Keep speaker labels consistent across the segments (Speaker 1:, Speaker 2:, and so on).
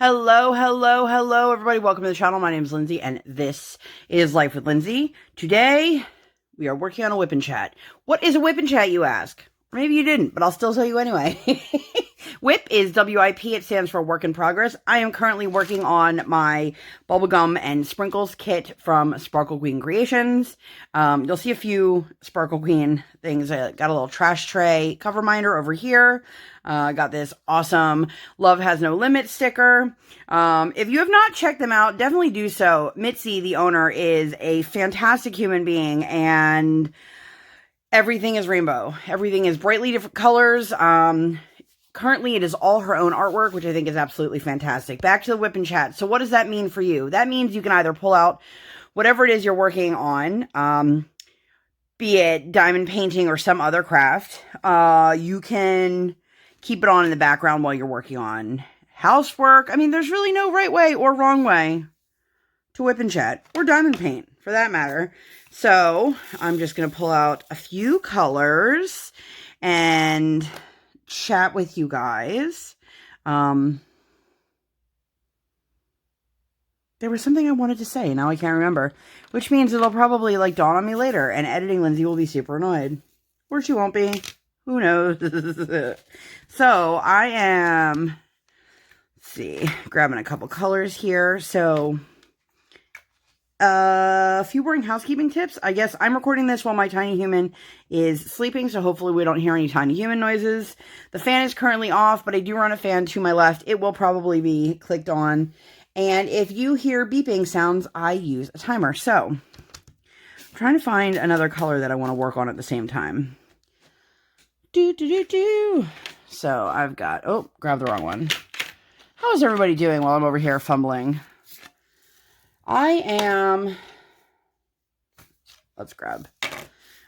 Speaker 1: Hello, hello, hello, everybody. Welcome to the channel. My name is Lindsay, and this is Life with Lindsay. Today, we are working on a WIP Chat. What is a WIP Chat, you ask? Maybe you didn't, but I'll still tell you anyway. WIP is WIP. It stands for Work in Progress. I am currently working on my bubblegum and sprinkles kit from Sparkle Queen Creations. You'll see a few Sparkle Queen things. I got a little trash tray cover minder over here. Got this awesome Love Has No Limit sticker. If you have not checked them out, definitely do so. Mitzi, the owner, is a fantastic human being, and everything is rainbow. Everything is brightly different colors. Currently, it is all her own artwork, which I think is absolutely fantastic. Back to the WIP Chat. So what does that mean for you? That means you can either pull out whatever it is you're working on, be it diamond painting or some other craft. You can keep it on in the background while you're working on housework. I mean, there's really no right way or wrong way to WIP Chat, or diamond paint, for that matter. So, I'm just going to pull out a few colors and chat with you guys. There was something I wanted to say, now I can't remember. Which means it'll probably, dawn on me later, and editing Lindsay will be super annoyed. Or she won't be. Who knows? So, I am, let's see, grabbing a couple colors here. So, a few boring housekeeping tips. I guess I'm recording this while my tiny human is sleeping, so hopefully we don't hear any tiny human noises. The fan is currently off, but I do run a fan to my left. It will probably be clicked on. And if you hear beeping sounds, I use a timer. So, I'm trying to find another color that I want to work on at the same time. So, I've got, oh, grab the wrong one. How is everybody doing while I'm over here fumbling? I am, let's grab.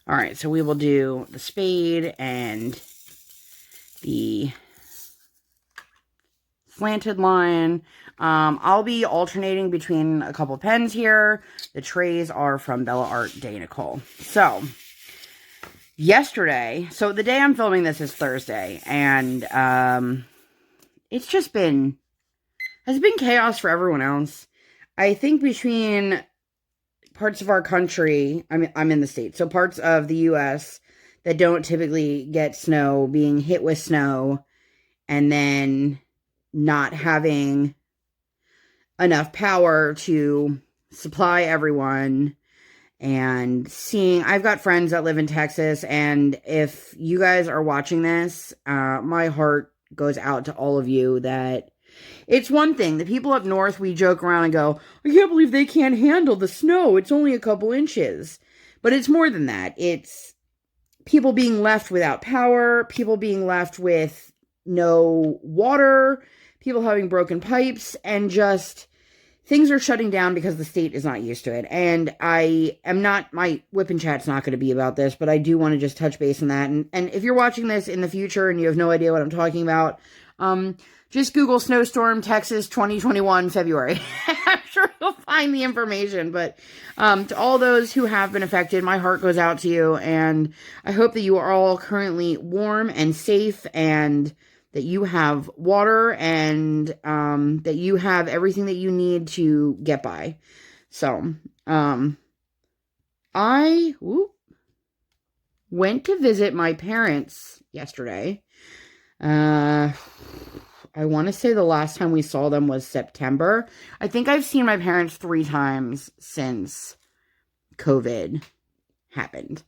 Speaker 1: All right, so we will do the spade and the slanted line. I'll be alternating between a couple pens here. The trays are from Bella Art Day Nicole. So, yesterday, so the day I'm filming this is Thursday, and it's just been, has been chaos for everyone else. I think between parts of our country, I'm in the States, so parts of the U.S. that don't typically get snow, being hit with snow, and then not having enough power to supply everyone, and seeing, I've got friends that live in Texas, and if you guys are watching this, my heart goes out to all of you. That it's one thing, the people up north, we joke around and go, I can't believe they can't handle the snow, it's only a couple inches. But it's more than that. It's people being left without power, people being left with no water, people having broken pipes, and just things are shutting down because the state is not used to it. And I am not, my WIP Chat's not going to be about this, but I do want to just touch base on that. And if you're watching this in the future and you have no idea what I'm talking about, just Google snowstorm Texas 2021 February. I'm sure you'll find the information. But to all those who have been affected, my heart goes out to you. And I hope that you are all currently warm and safe, and that you have water, and that you have everything that you need to get by. So, I went to visit my parents yesterday. I want to say the last time we saw them was September. I think I've seen my parents 3 times since COVID happened.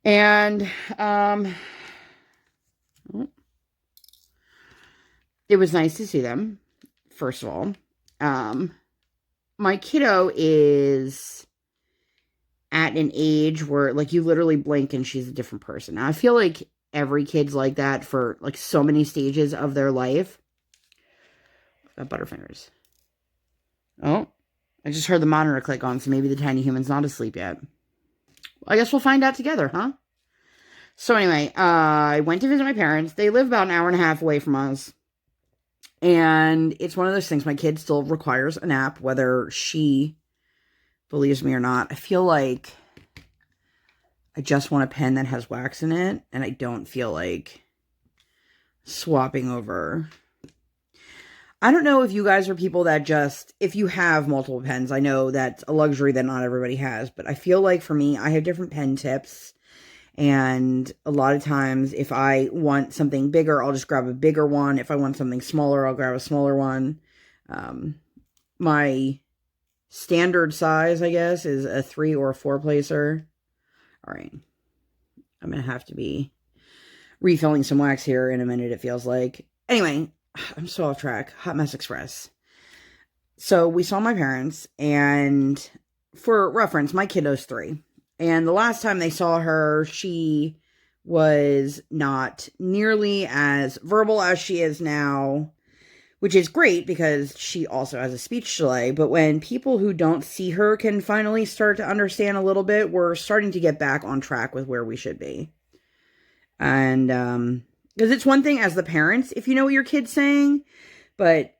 Speaker 1: And, it was nice to see them, first of all. My kiddo is at an age where, you literally blink and she's a different person. Now, I feel like every kid's like that for, so many stages of their life. Got Butterfingers. Oh, I just heard the monitor click on, so maybe the tiny human's not asleep yet. I guess we'll find out together, huh? So anyway, I went to visit my parents. They live about an hour and a half away from us. And it's one of those things, my kid still requires a nap, whether she believes me or not. I feel like I just want a pen that has wax in it, and I don't feel like swapping over. I don't know if you guys are people that just, if you have multiple pens, I know that's a luxury that not everybody has, but I feel like for me, I have different pen tips. And a lot of times, if I want something bigger, I'll just grab a bigger one. If I want something smaller, I'll grab a smaller one. My standard size, I guess, is a 3 or a 4 placer. All right. I'm going to have to be refilling some wax here in a minute, it feels like. Anyway, I'm so off track. Hot Mess Express. So we saw my parents, and for reference, my kiddo's 3. And the last time they saw her, she was not nearly as verbal as she is now, which is great because she also has a speech delay. But when people who don't see her can finally start to understand a little bit, we're starting to get back on track with where we should be. And, because it's one thing as the parents, if you know what your kid's saying, but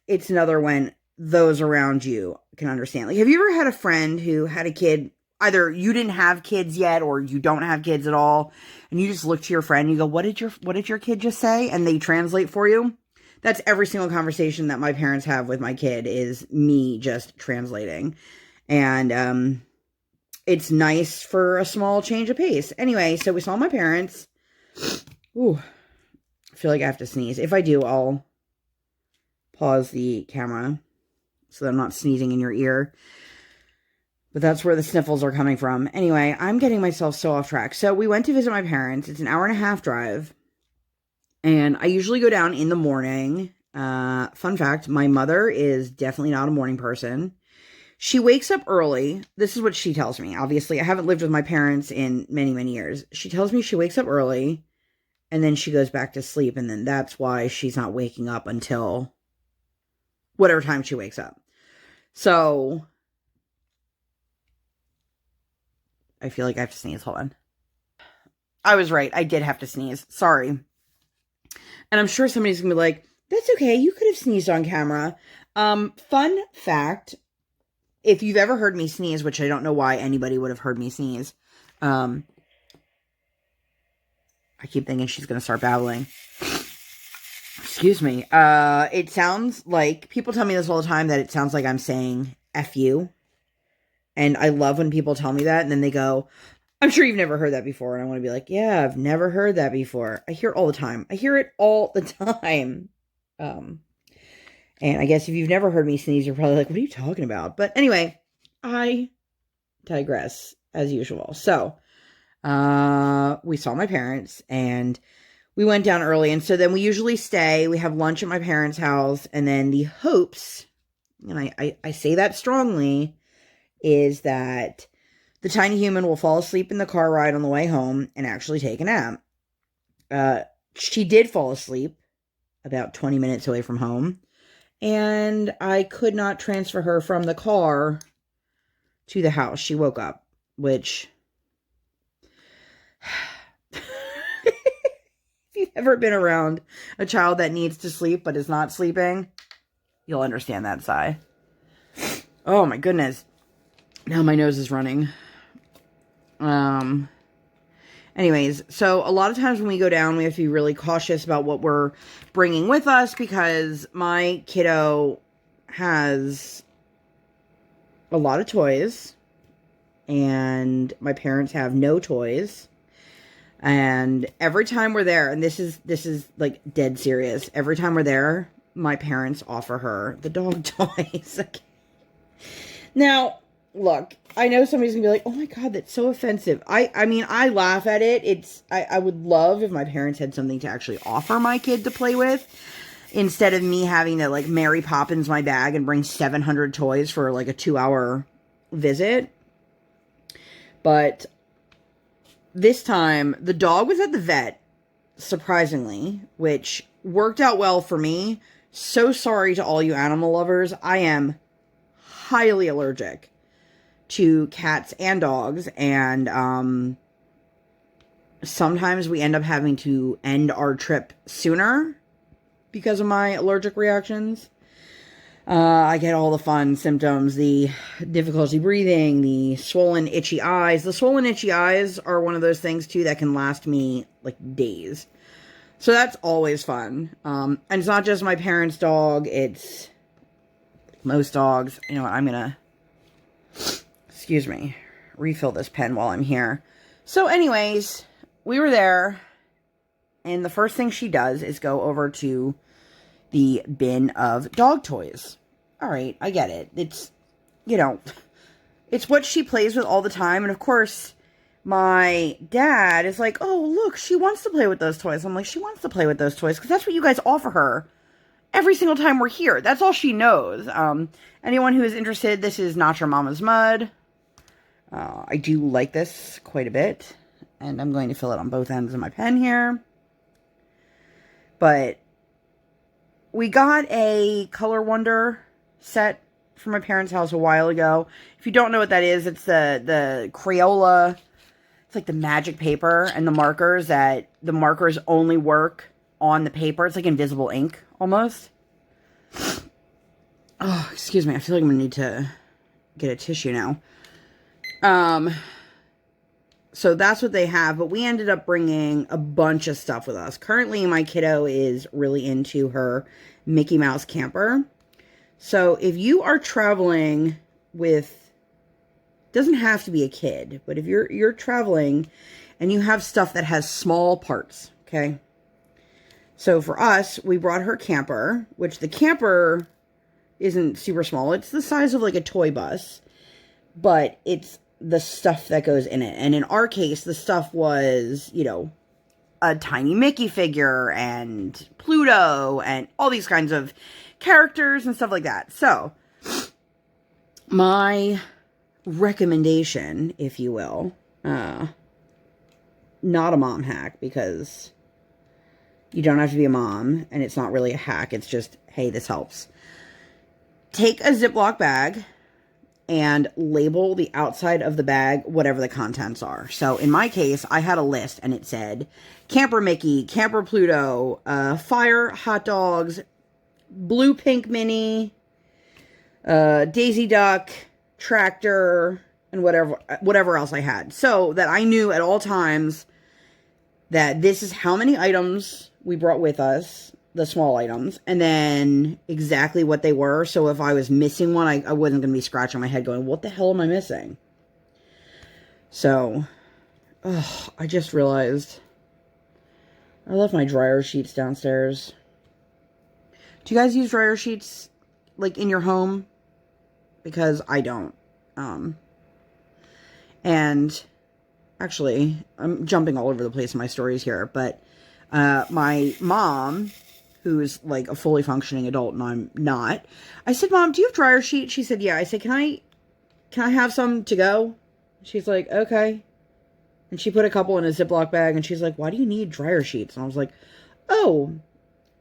Speaker 1: it's another when those around you can understand. Like, have you ever had a friend who had a kid, either you didn't have kids yet or you don't have kids at all, and you just look to your friend and you go, what did your kid just say? And they translate for you. That's every single conversation that my parents have with my kid is me just translating. And it's nice for a small change of pace. Anyway, so we saw my parents. Ooh, I feel like I have to sneeze. If I do, I'll pause the camera so that I'm not sneezing in your ear. But that's where the sniffles are coming from. Anyway, I'm getting myself so off track. So we went to visit my parents. It's an 1.5-hour drive. And I usually go down in the morning. Fun fact, my mother is definitely not a morning person. She wakes up early. This is what she tells me. Obviously, I haven't lived with my parents in many, many years. She tells me she wakes up early and then she goes back to sleep. And then that's why she's not waking up until whatever time she wakes up. So I feel like I have to sneeze. Hold on. I was right. I did have to sneeze. Sorry. And I'm sure somebody's going to be like, that's okay. You could have sneezed on camera. Fun fact. If you've ever heard me sneeze, which I don't know why anybody would have heard me sneeze. I keep thinking she's going to start babbling. Excuse me. It sounds like, people tell me this all the time, that it sounds like I'm saying F you. And I love when people tell me that. And then they go, I'm sure you've never heard that before. And I want to be like, yeah, I've never heard that before. I hear it all the time. I hear it all the time. And I guess if you've never heard me sneeze, you're probably like, what are you talking about? But anyway, I digress as usual. So, we saw my parents and we went down early. And so then we usually stay, we have lunch at my parents' house. And then the hopes, and I say that strongly, is that the tiny human will fall asleep in the car ride on the way home and actually take a nap. She did fall asleep about 20 minutes away from home. And I could not transfer her from the car to the house. She woke up, which, if you've ever been around a child that needs to sleep but is not sleeping, you'll understand that sigh. Oh my goodness. Now my nose is running. Anyways, so a lot of times when we go down, we have to be really cautious about what we're bringing with us because my kiddo has a lot of toys and my parents have no toys. And every time we're there, and this is like dead serious, every time we're there, my parents offer her the dog toys. Now, look, I know somebody's gonna be like, oh my God, that's so offensive. I mean, I laugh at it. I would love if my parents had something to actually offer my kid to play with, instead of me having to, like, Mary Poppins my bag and bring 700 toys for, like, a 2-hour visit. But this time, the dog was at the vet, surprisingly, which worked out well for me. So sorry to all you animal lovers. I am highly allergic to cats and dogs, and sometimes we end up having to end our trip sooner because of my allergic reactions. I get all the fun symptoms, the difficulty breathing, the swollen itchy eyes. The swollen itchy eyes are one of those things too that can last me like days. So that's always fun. And it's not just my parents' dog, it's most dogs. You know what, I'm gonna, excuse me, refill this pen while I'm here. So anyways, we were there, and the first thing she does is go over to the bin of dog toys. Alright, I get it. It's, you know, it's what she plays with all the time, and of course, my dad is like, oh, look, she wants to play with those toys. I'm like, she wants to play with those toys because that's what you guys offer her every single time we're here. That's all she knows. Anyone who is interested, this is Not Your Mama's Mud. I do like this quite a bit, and I'm going to fill it on both ends of my pen here. But we got a Color Wonder set from my parents' house a while ago. If you don't know what that is, it's the Crayola. It's like the magic paper and the markers that the markers only work on the paper. It's like invisible ink almost. Oh, excuse me. I feel like I'm going to need to get a tissue now. So that's what they have, but we ended up bringing a bunch of stuff with us. Currently, my kiddo is really into her Mickey Mouse camper. So if you are traveling with, doesn't have to be a kid, but if you're traveling and you have stuff that has small parts, okay? So for us, we brought her camper, which the camper isn't super small. It's the size of like a toy bus, but it's the stuff that goes in it. And in our case, the stuff was, you know, a tiny Mickey figure and Pluto and all these kinds of characters and stuff like that. So my recommendation, if you will, not a mom hack, because you don't have to be a mom and it's not really a hack. It's just, hey, this helps. Take a Ziploc bag and label the outside of the bag whatever the contents are. So in my case, I had a list and it said Camper Mickey, Camper Pluto, Fire hot dogs, Blue Pink Mini, Daisy Duck, Tractor, and whatever else I had. So that I knew at all times that this is how many items we brought with us, the small items, and then exactly what they were. So if I was missing one, I wasn't going to be scratching my head going, what the hell am I missing? So, I just realized I left my dryer sheets downstairs. Do you guys use dryer sheets, like, in your home? Because I don't. And actually, I'm jumping all over the place in my stories here, but my mom, who's like a fully functioning adult and I'm not, I said, Mom, do you have dryer sheets? She said, yeah. I said, can I have some to go? She's like, okay. And she put a couple in a Ziploc bag and she's like, why do you need dryer sheets? And I was like, oh,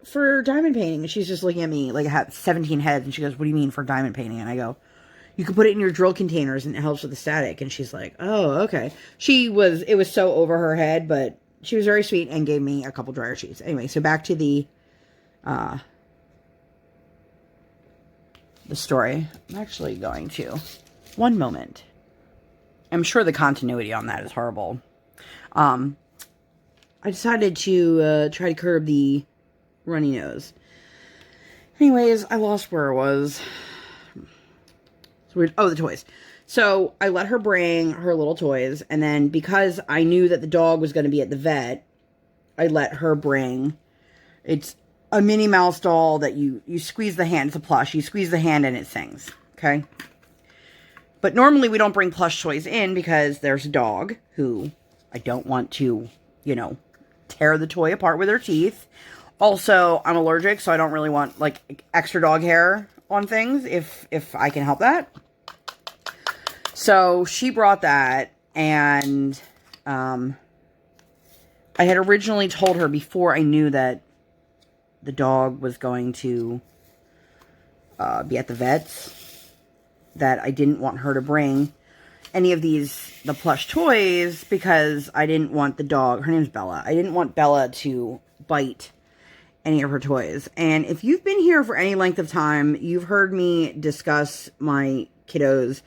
Speaker 1: for diamond painting. And she's just looking at me like I had 17 heads. And she goes, what do you mean for diamond painting? And I go, you can put it in your drill containers and it helps with the static. And she's like, oh, okay. It was so over her head, but she was very sweet and gave me a couple dryer sheets. Anyway, so back to the story. I'm actually going to, one moment. I'm sure the continuity on that is horrible. I decided to try to curb the runny nose. Anyways, I lost where I was. Oh, the toys. So I let her bring her little toys, and then because I knew that the dog was going to be at the vet, I let her bring, it's a Minnie Mouse doll that you squeeze the hand. It's a plush. You squeeze the hand and it sings. Okay? But normally we don't bring plush toys in because there's a dog who I don't want to, you know, tear the toy apart with her teeth. Also, I'm allergic, so I don't really want, like, extra dog hair on things if I can help that. So she brought that, and I had originally told her before I knew that the dog was going to be at the vet's that I didn't want her to bring any of the plush toys because I didn't want the dog, her name's Bella, I didn't want Bella to bite any of her toys. And if you've been here for any length of time, you've heard me discuss my kiddos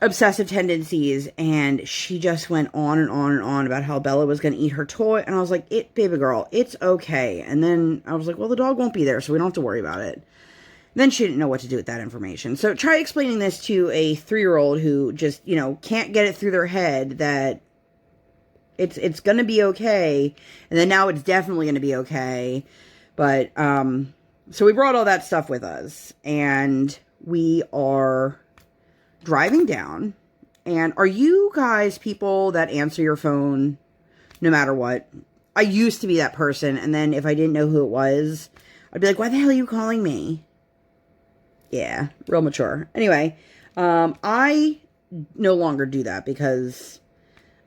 Speaker 1: obsessive tendencies, and she just went on and on and on about how Bella was going to eat her toy, and I was like, baby girl, it's okay. And then I was like, well, the dog won't be there, so we don't have to worry about it. Then she didn't know what to do with that information. So try explaining this to a 3-year-old who just, can't get it through their head that it's going to be okay, and then now it's definitely going to be okay. But, so we brought all that stuff with us, and we are driving down. And are you guys people that answer your phone no matter what? I used to be that person, and then if I didn't know who it was, I'd be like, why the hell are you calling me? Yeah, real mature. Anyway, I no longer do that, because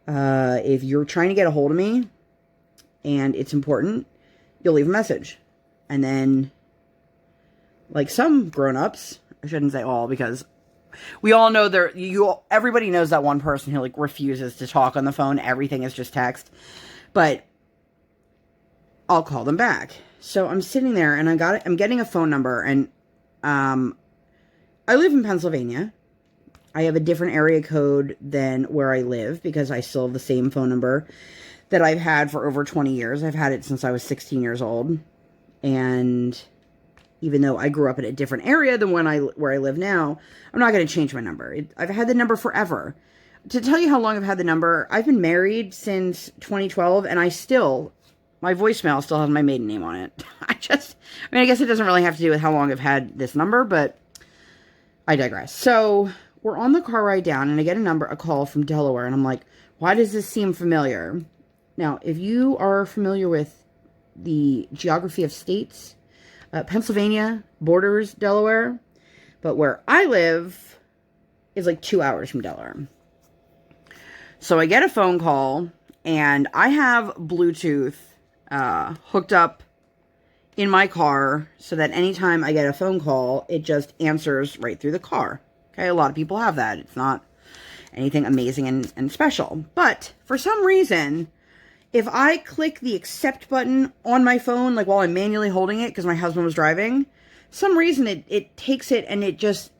Speaker 1: if you're trying to get a hold of me and it's important, you'll leave a message. And then, like some grown-ups, I shouldn't say all, because we all know everybody knows that one person who, like, refuses to talk on the phone. Everything is just text. But I'll call them back. So I'm sitting there, and I'm getting a phone number, and I live in Pennsylvania. I have a different area code than where I live, because I still have the same phone number that I've had for over 20 years. I've had it since I was 16 years old. And even though I grew up in a different area than where I live now, I'm not going to change my number. I've had the number forever. To tell you how long I've had the number, I've been married since 2012, and my voicemail still has my maiden name on it. I guess it doesn't really have to do with how long I've had this number, but I digress. So we're on the car ride down, and I get a call from Delaware, and I'm like, why does this seem familiar? Now, if you are familiar with the geography of states, Pennsylvania borders Delaware, but where I live is like 2 hours from Delaware. So I get a phone call, and I have Bluetooth hooked up in my car so that anytime I get a phone call, it just answers right through the car. Okay, a lot of people have that. It's not anything amazing and special. But for some reason, if I click the accept button on my phone, like while I'm manually holding it because my husband was driving, some reason it takes it and it just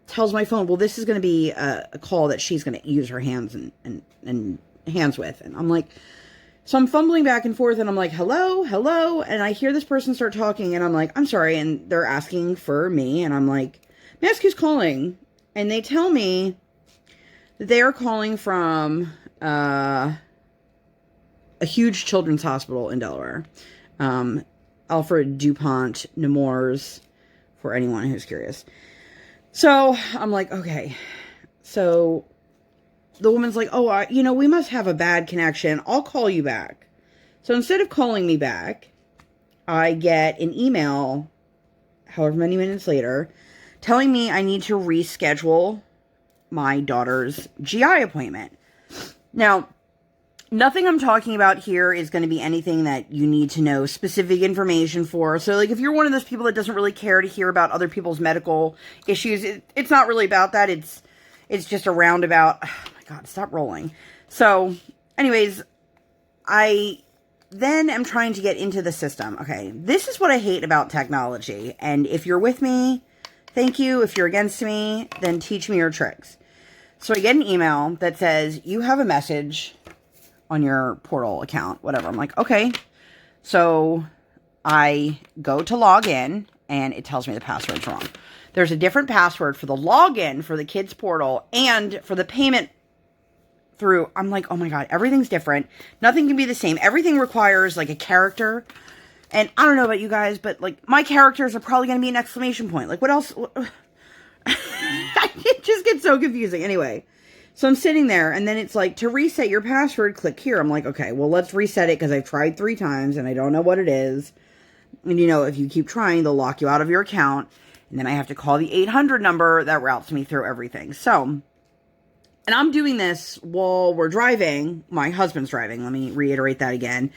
Speaker 1: tells my phone, well, this is going to be a call that she's going to use her hands and hands with. And I'm like, so I'm fumbling back and forth, and I'm like, hello, and I hear this person start talking, and I'm like, I'm sorry, and they're asking for me, and I'm like, may I ask who's calling? And they tell me that they are calling from a huge children's hospital in Delaware, Alfred DuPont Nemours, for anyone who's curious. So I'm like, okay, so the woman's like, oh, we must have a bad connection. I'll call you back. So instead of calling me back, I get an email, however many minutes later, telling me I need to reschedule my daughter's GI appointment. Now, nothing I'm talking about here is going to be anything that you need to know specific information for. So, like, if you're one of those people that doesn't really care to hear about other people's medical issues, it's not really about that. It's just a roundabout. God, stop rolling. So, anyways, I then am trying to get into the system. Okay, this is what I hate about technology. And if you're with me, thank you. If you're against me, then teach me your tricks. So I get an email that says, you have a message on your portal account, whatever. I'm like, okay. So I go to log in, and it tells me the password's wrong. There's a different password for the login for the kids' portal and for the payment through. I'm like, oh my God, everything's different. Nothing can be the same. Everything requires like a character. And I don't know about you guys, but like my characters are probably going to be an exclamation point. Like what else? It just gets so confusing. Anyway, so I'm sitting there, and then it's like, to reset your password, click here. I'm like, okay, well, let's reset it because I've tried 3 times and I don't know what it is. And if you keep trying, they'll lock you out of your account. And then I have to call the 800 number that routes me through everything. So, and I'm doing this while we're driving. My husband's driving. Let me reiterate that again.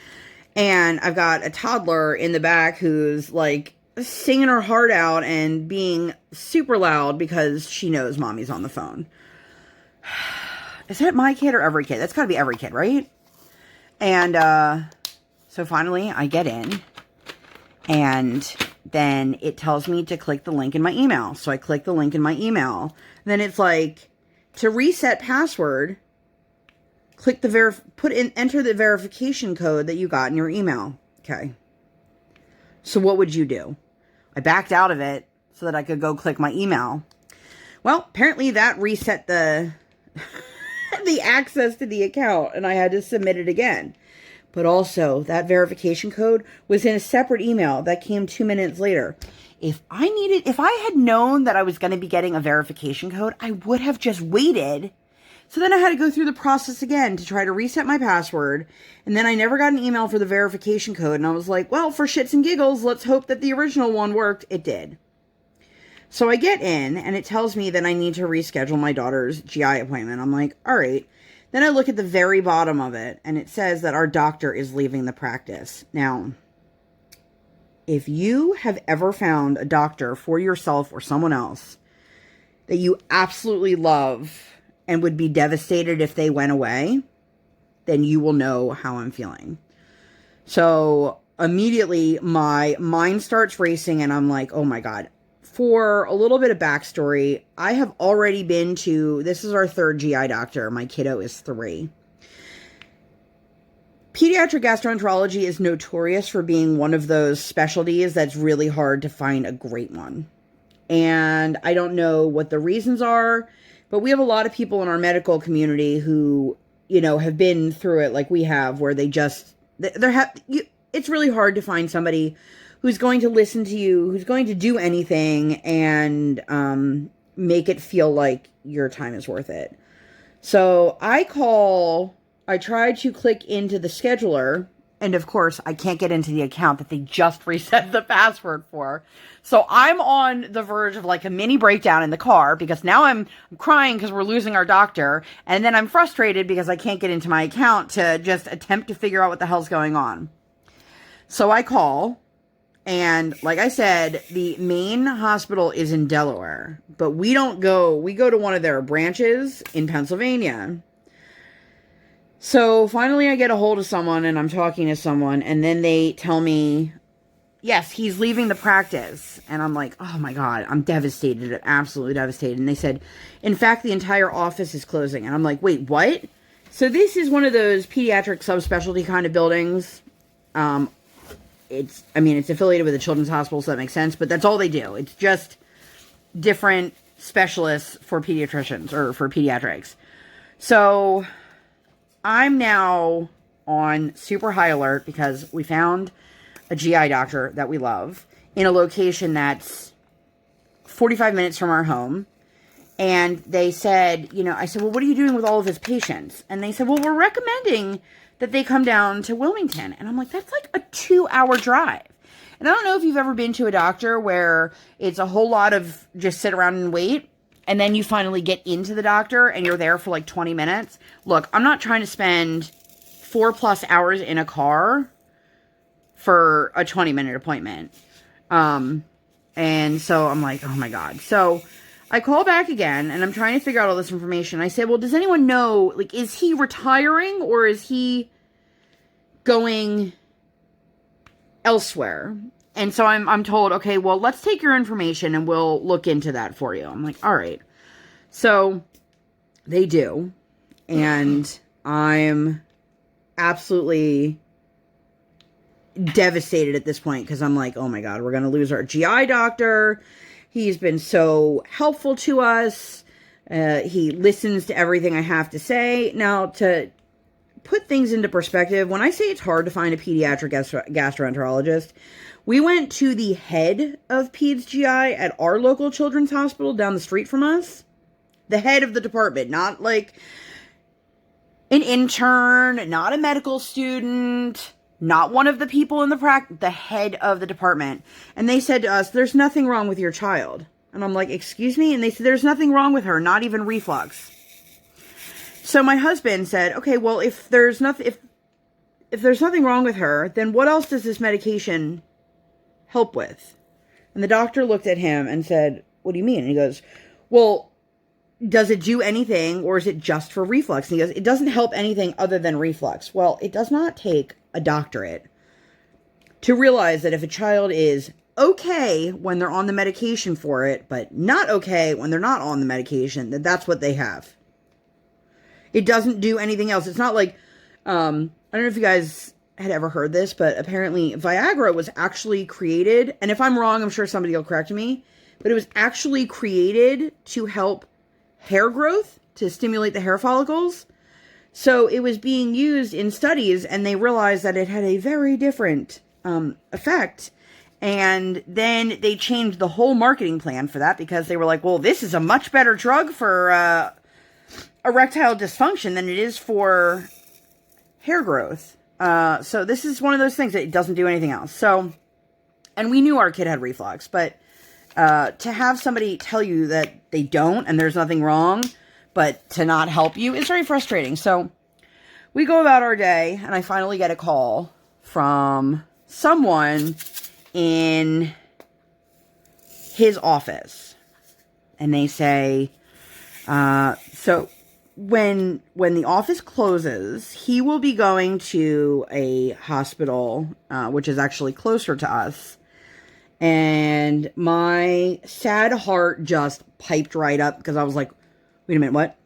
Speaker 1: And I've got a toddler in the back who's like singing her heart out and being super loud because she knows mommy's on the phone. Is that my kid or every kid? That's got to be every kid, right? And so finally I get in, and then it tells me to click the link in my email. So I click the link in my email. Then it's like, to reset password, click the enter the verification code that you got in your email. Okay. So what would you do? I backed out of it so that I could go click my email. Well, apparently that reset the the access to the account, and I had to submit it again. But also, that verification code was in a separate email that came 2 minutes later. If I had known that I was going to be getting a verification code, I would have just waited. So then I had to go through the process again to try to reset my password. And then I never got an email for the verification code. And I was like, well, for shits and giggles, let's hope that the original one worked. It did. So I get in, and it tells me that I need to reschedule my daughter's GI appointment. I'm like, all right. Then I look at the very bottom of it, and it says that our doctor is leaving the practice. Now, if you have ever found a doctor for yourself or someone else that you absolutely love and would be devastated if they went away, then you will know how I'm feeling. So immediately my mind starts racing, and I'm like, oh my God. For a little bit of backstory, I have already been to, this is our third GI doctor. My kiddo is 3. Pediatric gastroenterology is notorious for being one of those specialties that's really hard to find a great one. And I don't know what the reasons are, but we have a lot of people in our medical community who, you know, have been through it like we have, where they just, it's really hard to find somebody who's going to listen to you, who's going to do anything and make it feel like your time is worth it. So I tried to click into the scheduler, and of course I can't get into the account that they just reset the password for. So I'm on the verge of like a mini breakdown in the car, because now I'm crying because we're losing our doctor, and then I'm frustrated because I can't get into my account to just attempt to figure out what the hell's going on. So I call. And like I said, the main hospital is in Delaware, but we go to one of their branches in Pennsylvania. So finally I get a hold of someone, and I'm talking to someone, and then they tell me, yes, he's leaving the practice. And I'm like, oh my God, I'm devastated, absolutely devastated. And they said, in fact, the entire office is closing. And I'm like, wait, what? So this is one of those pediatric subspecialty kind of buildings. It's affiliated with a children's hospital, so that makes sense, but that's all they do. It's just different specialists for pediatricians, or for pediatrics. So I'm now on super high alert because we found a GI doctor that we love in a location that's 45 minutes from our home. And they said, I said, well, what are you doing with all of his patients? And they said, well, we're recommending that they come down to Wilmington. And I'm like, that's like a 2-hour drive. And I don't know if you've ever been to a doctor where it's a whole lot of just sit around and wait, and then you finally get into the doctor and you're there for like 20 minutes. Look, I'm not trying to spend 4+ hours in a car for a 20-minute appointment. And so I'm like, oh my God. So I call back again, and I'm trying to figure out all this information. I say, well, does anyone know, like, is he retiring or is he going elsewhere? And so I'm told, okay, well, let's take your information and we'll look into that for you. I'm like, all right. So they do. And I'm absolutely devastated at this point, because I'm like, oh my God, we're going to lose our GI doctor. He's been so helpful to us. He listens to everything I have to say. Now, to put things into perspective, when I say it's hard to find a pediatric gastroenterologist, we went to the head of Peds GI at our local children's hospital down the street from us. The head of the department, not like an intern, not a medical student, not one of the people in the practice, the head of the department. And they said to us, there's nothing wrong with your child. And I'm like, excuse me? And they said, there's nothing wrong with her, not even reflux. So my husband said, okay, well, if there's nothing wrong with her, then what else does this medication help with? And the doctor looked at him and said, what do you mean? And he goes, well, does it do anything, or is it just for reflux? And he goes, it doesn't help anything other than reflux. Well, it does not take a doctorate to realize that if a child is okay when they're on the medication for it, but not okay when they're not on the medication, that's what they have. It doesn't do anything else. It's not like, I don't know if you guys had ever heard this, but apparently Viagra was actually created, and if I'm wrong, I'm sure somebody will correct me, but it was actually created to help hair growth, to stimulate the hair follicles. So it was being used in studies, and they realized that it had a very different effect. And then they changed the whole marketing plan for that, because they were like, well, this is a much better drug for erectile dysfunction than it is for hair growth. So this is one of those things that it doesn't do anything else. So, and we knew our kid had reflux, but to have somebody tell you that they don't and there's nothing wrong, but to not help you is very frustrating. So we go about our day, and I finally get a call from someone in his office. And they say, so when the office closes, he will be going to a hospital, which is actually closer to us. And my sad heart just piped right up, because I was like, wait a minute, what?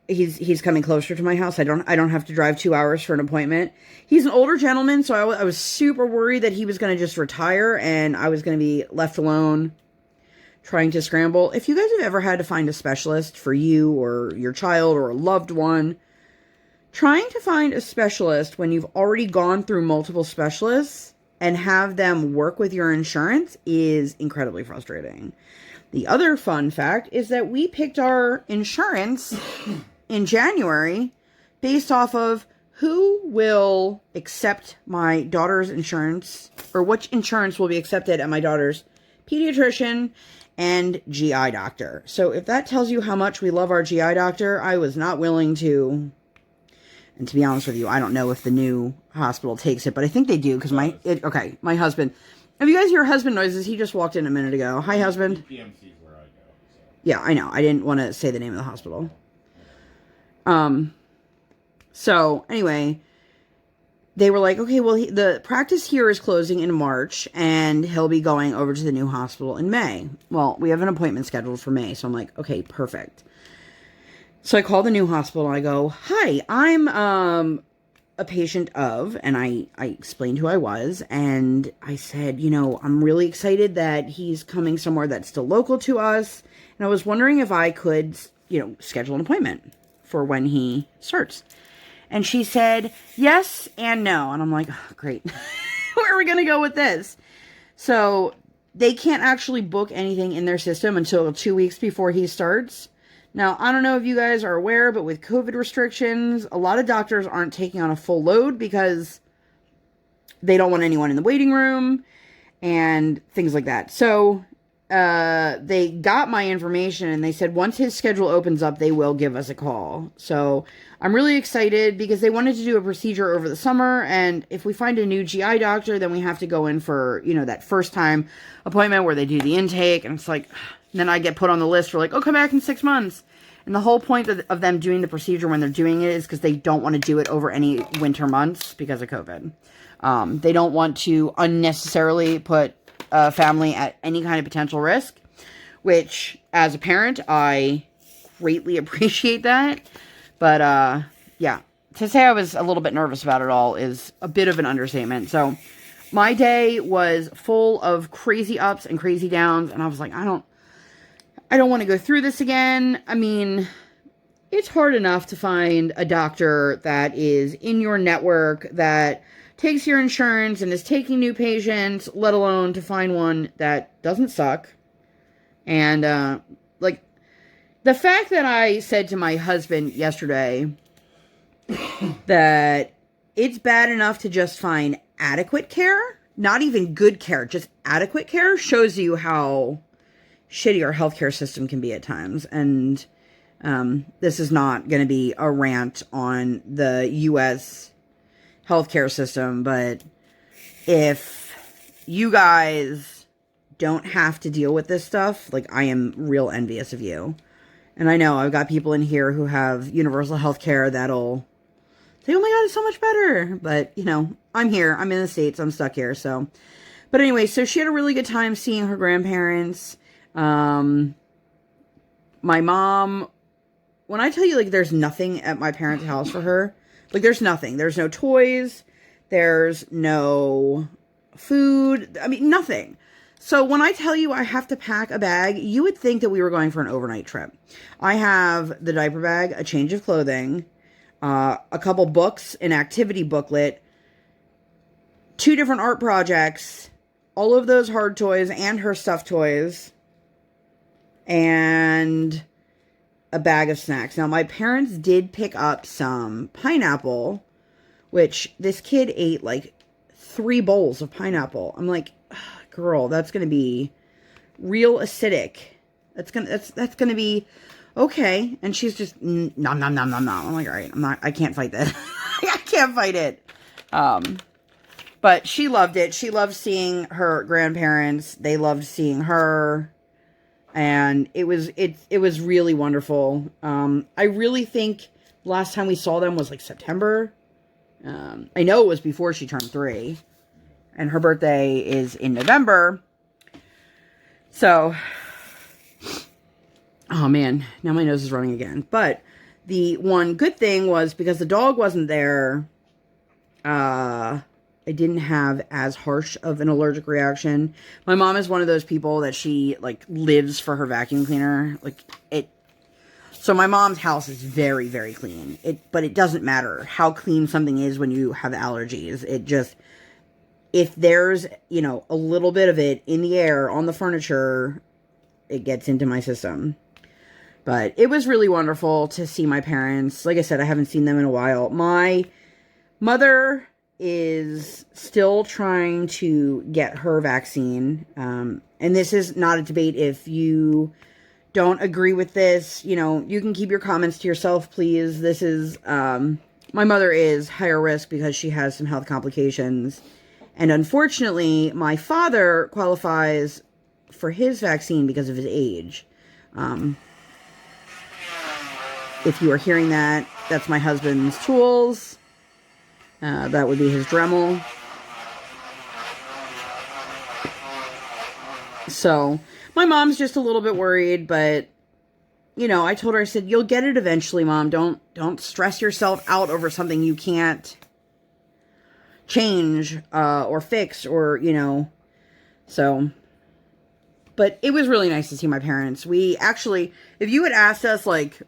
Speaker 1: He's coming closer to my house. I don't have to drive 2 hours for an appointment. He's an older gentleman, so I was super worried that he was going to just retire and I was going to be left alone trying to scramble. If you guys have ever had to find a specialist for you or your child or a loved one, trying to find a specialist when you've already gone through multiple specialists and have them work with your insurance is incredibly frustrating. The other fun fact is that we picked our insurance in January based off of who will accept my daughter's insurance, or which insurance will be accepted at my daughter's pediatrician and GI doctor. So if that tells you how much we love our GI doctor, I was not willing to, and to be honest with you, I don't know if the new hospital takes it, but I think they do, because my husband, if you guys hear husband noises, he just walked in a minute ago. Hi, husband.
Speaker 2: PMC is where I go. So.
Speaker 1: Yeah, I know. I didn't want to say the name of the hospital. So anyway, they were like, okay, well, the practice here is closing in March, and he'll be going over to the new hospital in May. Well, we have an appointment scheduled for May, so I'm like, okay, perfect. So I call the new hospital, and I go, hi, I'm a patient of, and I explained who I was, and I said, you know, I'm really excited that he's coming somewhere that's still local to us, and I was wondering if I could, you know, schedule an appointment for when he starts. And she said, yes and no. And I'm like, oh, great. Where are we going to go with this? So they can't actually book anything in their system until 2 weeks before he starts. Now, I don't know if you guys are aware, but with COVID restrictions, a lot of doctors aren't taking on a full load because they don't want anyone in the waiting room and things like that. So they got my information, and they said once his schedule opens up, they will give us a call. So I'm really excited, because they wanted to do a procedure over the summer, and if we find a new GI doctor, then we have to go in for, you know, that first time appointment where they do the intake, and it's like, then I get put on the list for like, oh, come back in 6 months. And the whole point of them doing the procedure when they're doing it is because they don't want to do it over any winter months because of COVID. They don't want to unnecessarily put a family at any kind of potential risk, which as a parent, I greatly appreciate that. But, yeah, to say I was a little bit nervous about it all is a bit of an understatement. So my day was full of crazy ups and crazy downs. And I was like, I don't want to go through this again. I mean, it's hard enough to find a doctor that is in your network, that takes your insurance and is taking new patients, let alone to find one that doesn't suck. And, like, the fact that I said to my husband yesterday that it's bad enough to just find adequate care, not even good care, just adequate care, shows you how shitty our healthcare system can be at times. And this is not going to be a rant on the U.S. healthcare system, but if you guys don't have to deal with this stuff, like, I am real envious of you. And I know I've got people in here who have universal health care that'll say, oh my God, it's so much better. But, you know, I'm here. I'm in the States. I'm stuck here. So, but anyway, so she had a really good time seeing her grandparents. My mom when I tell you, like, there's nothing at my parents' house for her, like, there's nothing. There's no toys. There's no food. I mean, nothing. So when I tell you I have to pack a bag, you would think that we were going for an overnight trip. I have the diaper bag, a change of clothing, a couple books, an activity booklet, 2 different art projects, all of those hard toys and her stuffed toys, and a bag of snacks. Now, my parents did pick up some pineapple, which this kid ate like 3 bowls of pineapple. I'm like, girl, that's going to be real acidic. That's going to be okay. And she's just nom nom nom nom nom. I'm like, all right, I can't fight that. I can't fight it. But she loved it. She loved seeing her grandparents. They loved seeing her. And it was really wonderful. I really think last time we saw them was like September. I know it was before she turned 3. And her birthday is in November. So, oh man, now my nose is running again. But the one good thing was because the dog wasn't there, I didn't have as harsh of an allergic reaction. My mom is one of those people that she, like, lives for her vacuum cleaner. So my mom's house is very, very clean. But it doesn't matter how clean something is when you have allergies. It just, if there's, you know, a little bit of it in the air, on the furniture, it gets into my system. But it was really wonderful to see my parents. Like I said, I haven't seen them in a while. My mother is still trying to get her vaccine. And this is not a debate. If you don't agree with this, you know, you can keep your comments to yourself, please. This is, my mother is higher risk because she has some health complications. And unfortunately, my father qualifies for his vaccine because of his age. If you are hearing that, that's my husband's tools. That would be his Dremel. So, my mom's just a little bit worried, but, you know, I told her, I said, you'll get it eventually, Mom. Don't stress yourself out over something you can't change, or fix, or, you know, so, but it was really nice to see my parents. We actually, if you had asked us, like,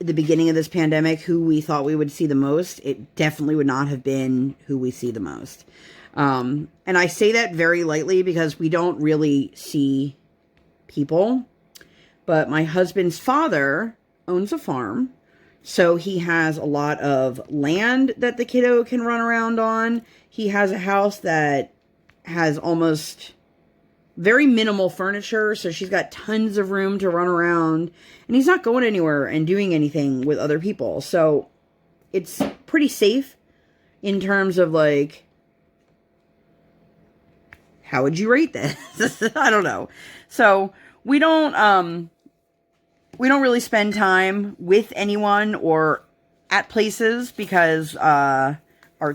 Speaker 1: at the beginning of this pandemic, who we thought we would see the most, it definitely would not have been who we see the most. And I say that very lightly because we don't really see people, but my husband's father owns a farm. So he has a lot of land that the kiddo can run around on. He has a house that has almost very minimal furniture. So she's got tons of room to run around. And he's not going anywhere and doing anything with other people. So it's pretty safe in terms of, like, how would you rate this? I don't know. So we don't really spend time with anyone or at places because our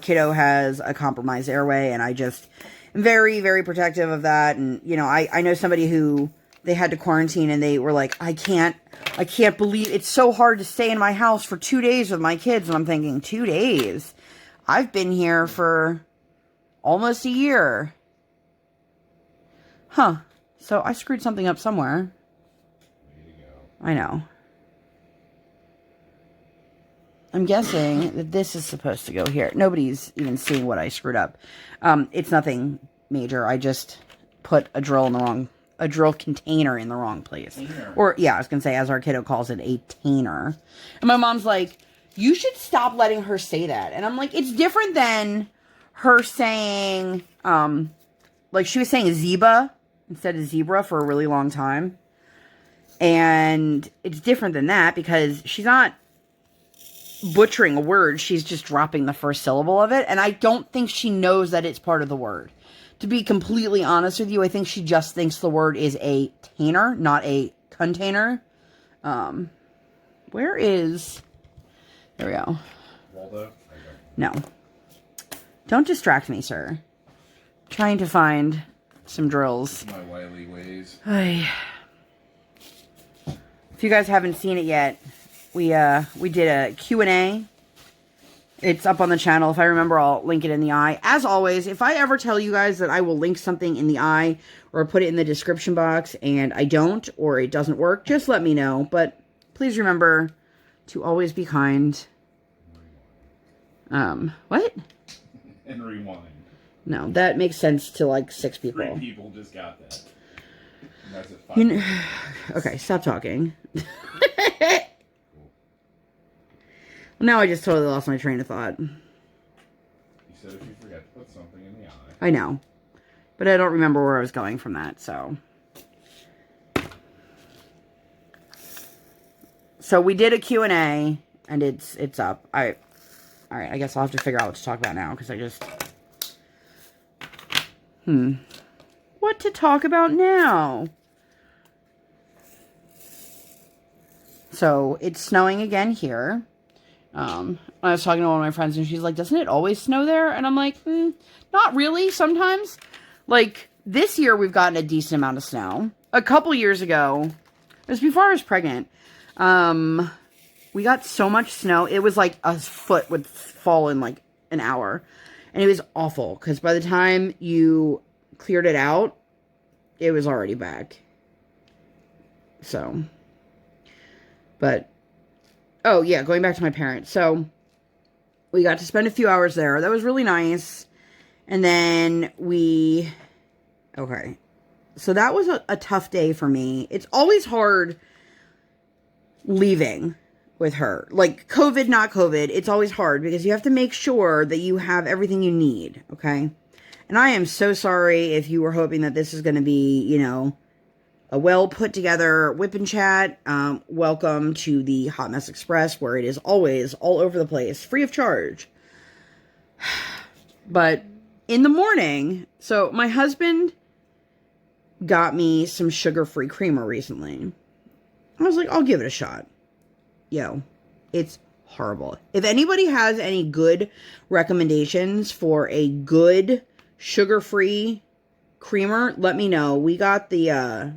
Speaker 1: kiddo has a compromised airway, and I just am very, very protective of that. And, you know, I know somebody who they had to quarantine and they were like, I can't believe it's so hard to stay in my house for 2 days with my kids. And I'm thinking, 2 days? I've been here for almost a year. Huh. So I screwed something up somewhere. I know. I'm guessing that this is supposed to go here. Nobody's even seeing what I screwed up. It's nothing major. I just put a drill container in the wrong place. Or, yeah, I was going to say, as our kiddo calls it, a tainer. And my mom's like, you should stop letting her say that. And I'm like, it's different than her saying, like, she was saying zebra instead of zebra for a really long time. And it's different than that because she's not butchering a word. She's just dropping the first syllable of it. And I don't think she knows that it's part of the word. To be completely honest with you, I think she just thinks the word is a tainer, not a container. Where is... There we go. Waldo? No. Don't distract me, sir. I'm trying to find some drills.
Speaker 2: My wily ways.
Speaker 1: If you guys haven't seen it yet, we did a Q&A. It's up on the channel. If I remember, I'll link it in the eye. As always, if I ever tell you guys that I will link something in the eye or put it in the description box and I don't, or it doesn't work, just let me know. But please remember to always be kind. What?
Speaker 2: And rewind.
Speaker 1: No, that makes sense to like 6 people.
Speaker 2: 3 people just got that. And that's at 5.
Speaker 1: Okay, stop talking. Now I just totally lost my train of thought.
Speaker 2: You said if you forget to put something in the eye.
Speaker 1: I know. But I don't remember where I was going from that, so. So we did a Q&A, and it's up. Alright, I guess I'll have to figure out what to talk about now, because I just... What to talk about now? So, it's snowing again here. I was talking to one of my friends, and she's like, doesn't it always snow there? And I'm like, not really, sometimes. Like, this year we've gotten a decent amount of snow. A couple years ago, it was before I was pregnant, we got so much snow, it was like a foot would fall in like an hour. And it was awful, because by the time you cleared it out, it was already back. So, but... Oh, yeah, going back to my parents. So, we got to spend a few hours there. That was really nice. And then we... Okay. So, that was a tough day for me. It's always hard leaving with her. Like, COVID, not COVID. It's always hard because you have to make sure that you have everything you need, okay? And I am so sorry if you were hoping that this is going to be, you know... a well put together WIP Chat. Welcome to the Hot Mess Express, where it is always all over the place, free of charge. But in the morning, so my husband got me some sugar-free creamer recently. I was like, I'll give it a shot. Yo, it's horrible. If anybody has any good recommendations for a good sugar-free creamer, let me know. We got the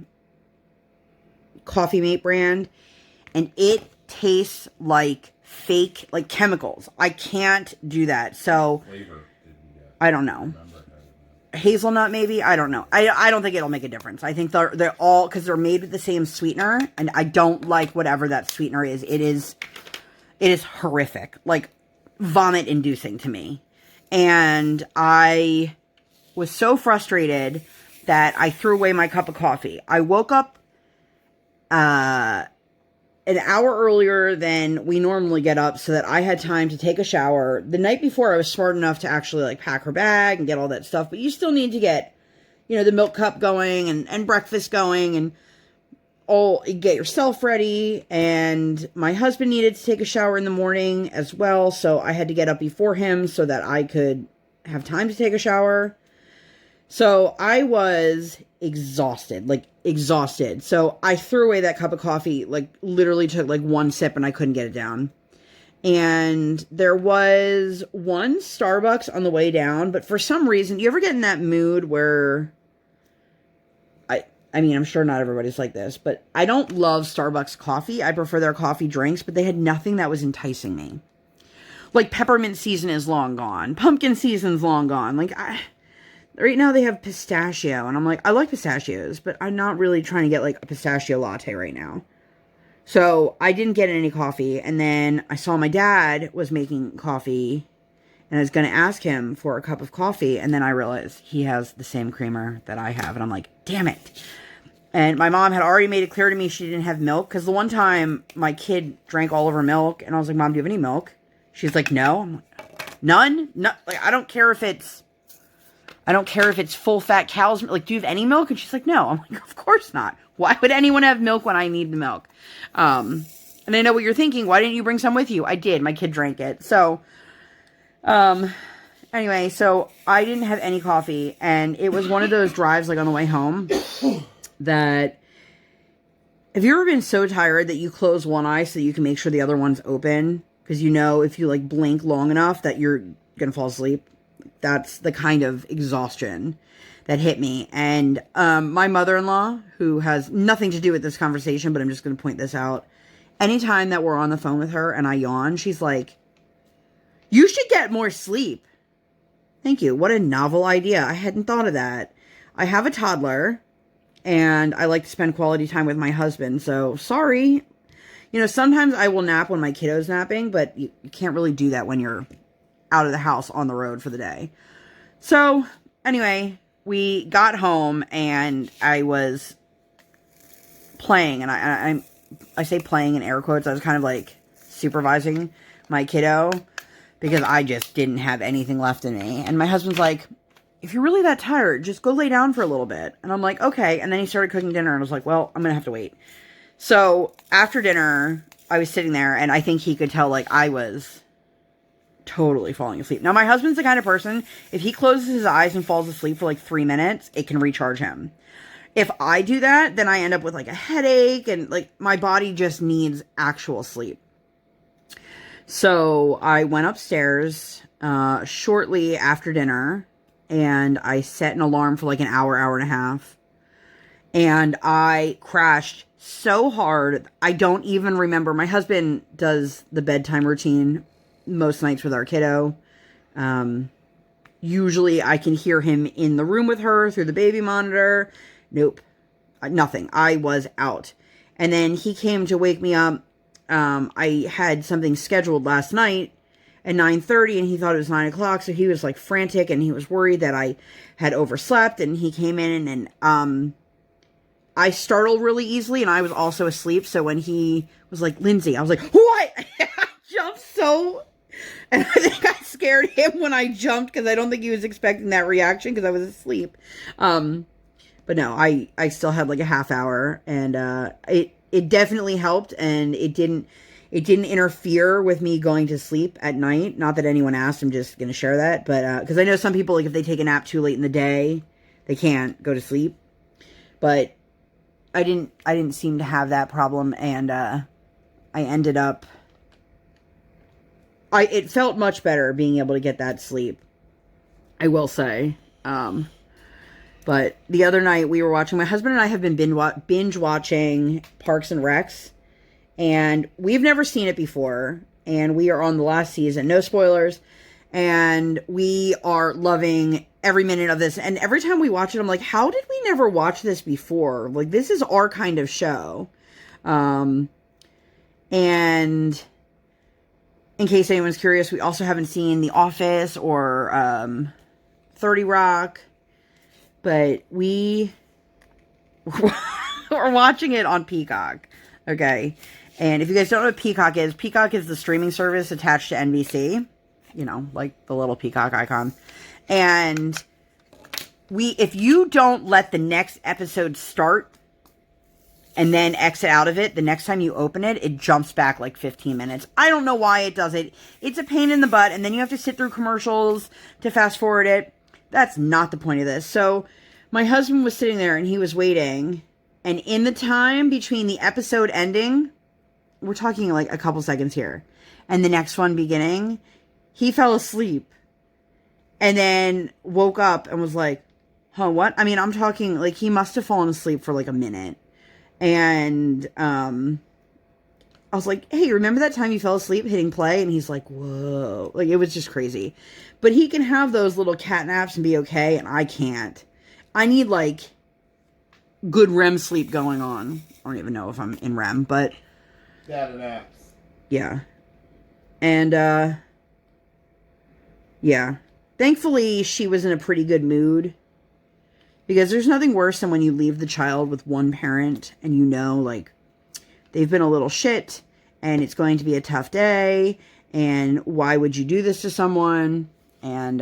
Speaker 1: Coffee Mate brand, and it tastes like fake, like chemicals. I can't do that. So
Speaker 2: Flavor
Speaker 1: I don't know. Hazelnut maybe, I don't know. I don't think it'll make a difference. I think they're all, because they're made with the same sweetener, and I don't like whatever that sweetener is. It is horrific, like vomit inducing to me. And I was so frustrated that I threw away my cup of coffee. I woke up an hour earlier than we normally get up so that I had time to take a shower. The night before, I was smart enough to actually like pack her bag and get all that stuff, but you still need to get, you know, the milk cup going and breakfast going and get yourself ready. And my husband needed to take a shower in the morning as well, so I had to get up before him so that I could have time to take a shower. So I was exhausted, like exhausted. So I threw away that cup of coffee, like literally took like one sip and I couldn't get it down. And there was one Starbucks on the way down, but for some reason, you ever get in that mood where, I mean, I'm sure not everybody's like this, but I don't love Starbucks coffee. I prefer their coffee drinks, but they had nothing that was enticing me. Like peppermint season is long gone. Pumpkin season's long gone. Like, right now they have pistachio, and I'm like, I like pistachios, but I'm not really trying to get like a pistachio latte right now. So I didn't get any coffee, and then I saw my dad was making coffee, and I was going to ask him for a cup of coffee, and then I realized he has the same creamer that I have, and I'm like, damn it. And my mom had already made it clear to me she didn't have milk, because the one time my kid drank all of her milk, and I was like, Mom, do you have any milk? She's like, no. I'm like, none? No, like, I don't care if it's full fat cow's milk. Like, do you have any milk? And she's like, no. I'm like, of course not. Why would anyone have milk when I need the milk? And I know what you're thinking. Why didn't you bring some with you? I did. My kid drank it. So, anyway, so I didn't have any coffee. And it was one of those drives, like, on the way home that, have you ever been so tired that you close one eye so that you can make sure the other one's open? Because you know if you, like, blink long enough that you're going to fall asleep. That's the kind of exhaustion that hit me. And my mother-in-law, who has nothing to do with this conversation, but I'm just going to point this out, anytime that we're on the phone with her and I yawn, she's like, you should get more sleep. Thank you. What a novel idea. I hadn't thought of that. I have a toddler, and I like to spend quality time with my husband, so sorry. You know, sometimes I will nap when my kiddo's napping, but you can't really do that when you're out of the house on the road for the day. So, anyway, we got home, and I was playing, and I say playing in air quotes. I was kind of like supervising my kiddo because I just didn't have anything left in me. And my husband's like, if you're really that tired, just go lay down for a little bit. And I'm like, okay. And then he started cooking dinner, and I was like, well, I'm going to have to wait. So after dinner, I was sitting there, and I think he could tell, like, I was totally falling asleep. Now, my husband's the kind of person, if he closes his eyes and falls asleep for like 3 minutes, it can recharge him. If I do that, then I end up with like a headache, and like my body just needs actual sleep. So I went upstairs shortly after dinner, and I set an alarm for like an hour, hour and a half. And I crashed so hard, I don't even remember. My husband does the bedtime routine most nights with our kiddo. Usually I can hear him in the room with her through the baby monitor. Nope. Nothing. I was out. And then he came to wake me up. I had something scheduled last night at 9:30, and he thought it was 9 o'clock, so he was like frantic, and he was worried that I had overslept, and he came in, and I startled really easily, and I was also asleep, so when he was like, Lindsay, I was like, what? I jumped so, and I think I scared him when I jumped, because I don't think he was expecting that reaction, because I was asleep. But no, I still had like a half hour, and it definitely helped, and it didn't interfere with me going to sleep at night. Not that anyone asked, I'm just going to share that, but because I know some people, like, if they take a nap too late in the day, they can't go to sleep. But I didn't seem to have that problem, and I ended up, it felt much better being able to get that sleep, I will say. But the other night we were watching, my husband and I have been binge watching Parks and Recs, and we've never seen it before, and we are on the last season, no spoilers, and we are loving every minute of this. And every time we watch it, I'm like, how did we never watch this before? Like, this is our kind of show. And in case anyone's curious, we also haven't seen The Office or 30 Rock. But we are watching it on Peacock, okay? And if you guys don't know what Peacock is the streaming service attached to NBC. You know, like the little peacock icon. And if you don't let the next episode start and then exit out of it, the next time you open it, it jumps back like 15 minutes. I don't know why it does it. It's a pain in the butt, and then you have to sit through commercials to fast forward it. That's not the point of this. So my husband was sitting there, and he was waiting. And in the time between the episode ending, we're talking like a couple seconds here, and the next one beginning, he fell asleep. And then woke up and was like, huh, what? I mean, I'm talking like he must have fallen asleep for like a minute. And I was like, hey, remember that time you fell asleep hitting play? And he's like, whoa. Like, it was just crazy. But he can have those little cat naps and be okay, and I can't. I need, like, good REM sleep going on. I don't even know if I'm in REM, but...
Speaker 2: Dad naps.
Speaker 1: Yeah. And, yeah. Thankfully, she was in a pretty good mood. Because there's nothing worse than when you leave the child with one parent, and you know, like, they've been a little shit, and it's going to be a tough day, and why would you do this to someone? And,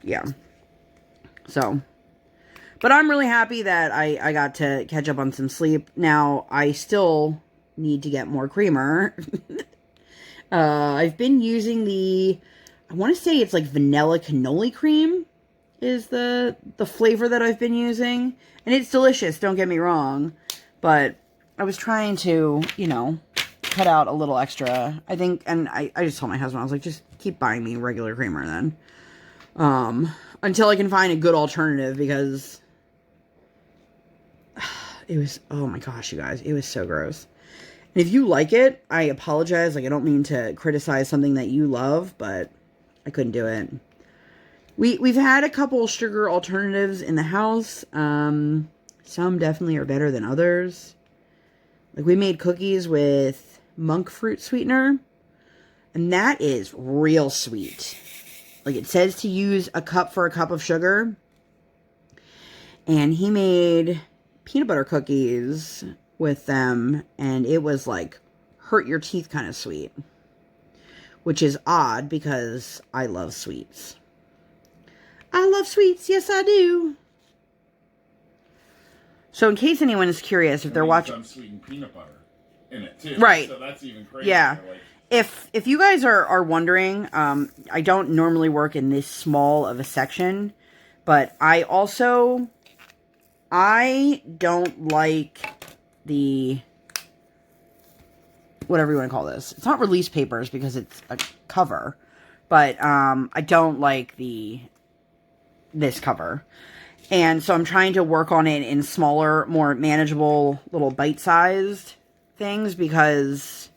Speaker 1: yeah. So, but I'm really happy that I got to catch up on some sleep. Now, I still need to get more creamer. I've been using I want to say it's like vanilla cannoli cream is the flavor that I've been using. And it's delicious, don't get me wrong. But I was trying to, you know, cut out a little extra. I think, and I just told my husband, I was like, just keep buying me regular creamer then. Until I can find a good alternative, because it was, oh my gosh, you guys, it was so gross. And if you like it, I apologize. Like, I don't mean to criticize something that you love, but I couldn't do it. We've had a couple sugar alternatives in the house. Some definitely are better than others. Like, we made cookies with monk fruit sweetener, and that is real sweet. Like, it says to use a cup for a cup of sugar. And he made peanut butter cookies with them, and it was like hurt your teeth kind of sweet. Which is odd because I love sweets. I love sweets, yes I do. So in case anyone is curious, if they're watching...
Speaker 2: Some sweetened peanut butter in it too.
Speaker 1: Right.
Speaker 2: So that's even crazier.
Speaker 1: Yeah.
Speaker 2: Like,
Speaker 1: if you guys are wondering, I don't normally work in this small of a section, but I don't like the, whatever you want to call this. It's not release papers because it's a cover, but I don't like this cover. And so I'm trying to work on it in smaller, more manageable little bite-sized things because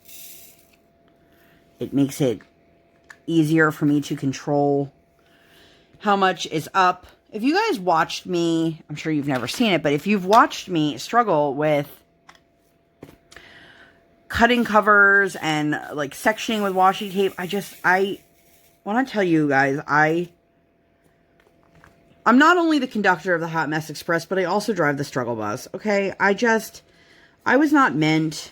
Speaker 1: it makes it easier for me to control how much is up. If you guys watched me, I'm sure you've never seen it, but if you've watched me struggle with cutting covers and like sectioning with washi tape, I want to tell you guys, I'm not only the conductor of the Hot Mess Express, but I also drive the struggle bus, okay? I was not meant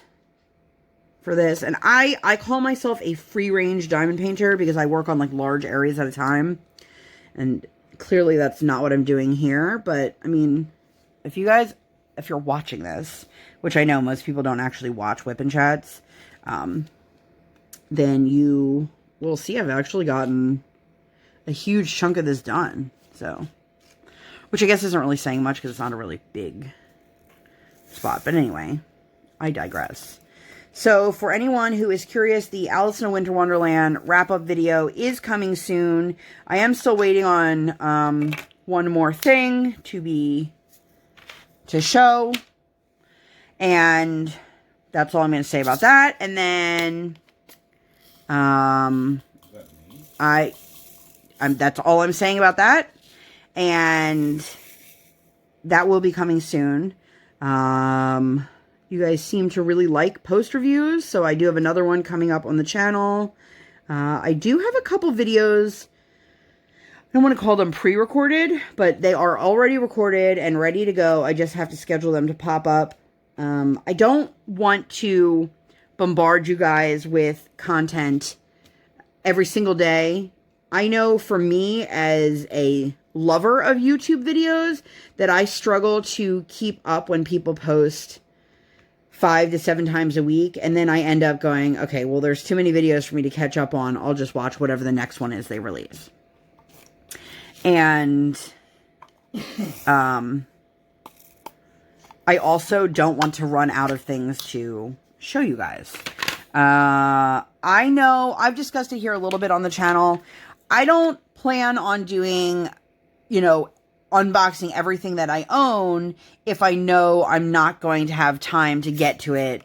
Speaker 1: for this, and I call myself a free-range diamond painter because I work on like large areas at a time, and clearly that's not what I'm doing here, but I mean, if you're watching this, which I know most people don't actually watch WIP Chats, then you will see I've actually gotten a huge chunk of this done, so, which I guess isn't really saying much because it's not a really big spot, but anyway, I digress. So, for anyone who is curious, the Alice in a Winter Wonderland wrap-up video is coming soon. I am still waiting on one more thing to show. And that's all I'm going to say about that. And then, that's all I'm saying about that. And that will be coming soon. You guys seem to really like post reviews, so I do have another one coming up on the channel. I do have a couple videos, I don't want to call them pre-recorded, but they are already recorded and ready to go. I just have to schedule them to pop up. I don't want to bombard you guys with content every single day. I know for me as a lover of YouTube videos that I struggle to keep up when people post 5 to 7 times a week, and then I end up going, okay, well, there's too many videos for me to catch up on. I'll just watch whatever the next one is they release. And I also don't want to run out of things to show you guys. I know I've discussed it here a little bit on the channel. I don't plan on doing, unboxing everything that I own if I know I'm not going to have time to get to it.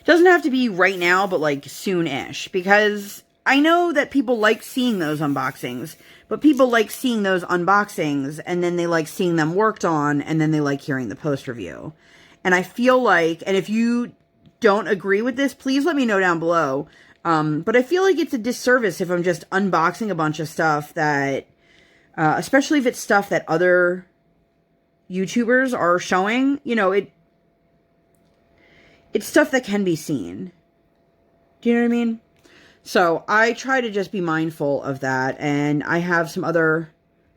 Speaker 1: Doesn't have to be right now, but like soon-ish, because I know that people like seeing those unboxings, but people like seeing those unboxings and then they like seeing them worked on and then they like hearing the post review. And I feel like, and if you don't agree with this, please let me know down below. But I feel like it's a disservice if I'm just unboxing a bunch of stuff that, especially if it's stuff that other YouTubers are showing, it's stuff that can be seen. Do you know what I mean? So I try to just be mindful of that, and I have some other